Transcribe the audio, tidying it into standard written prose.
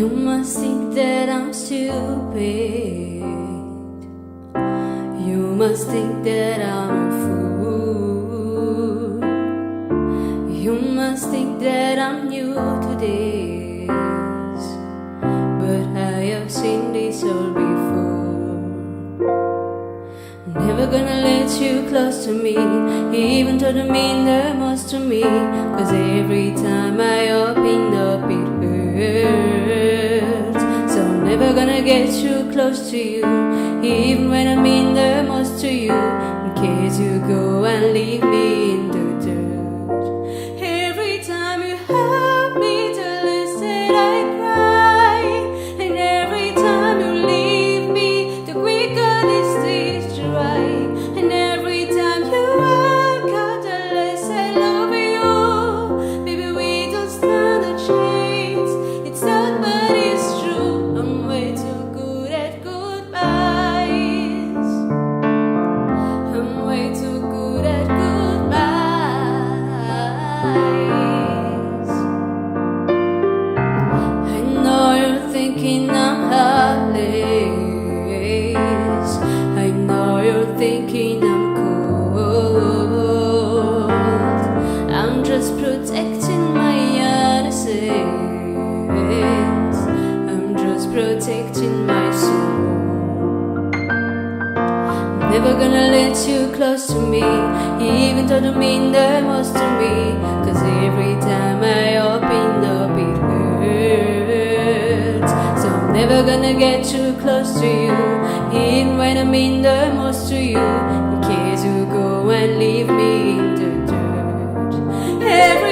must think that I'm stupid. You must think that I'm a fool. You must think that I'm new to this, but I have seen this all before. Never gonna let you close to me, even though you mean the most to me. Cause every time I open up it hurts. So I'm never gonna get you close to you, even when I mean the most to you, in case you go and leave me in the dirt. Every time you help me to listen I cry, and every time you leave me the quicker this tears dry. And every time you walk out the less I love you. Baby, we don't stand a chance. It's sad but it's true, I'm way too good at goodbyes. I'm way too good at goodbyes. I know you're thinking I'm heartless. I know you're thinking I'm cold. I'm just protecting my innocence. I'm just protecting my soul. Never gonna let you close to me, even though you mean the most to me. Cause every time I open up it hurts. So I'm never gonna get you close to you, even when I mean the most to you, in case you go and leave me in the dirt. Every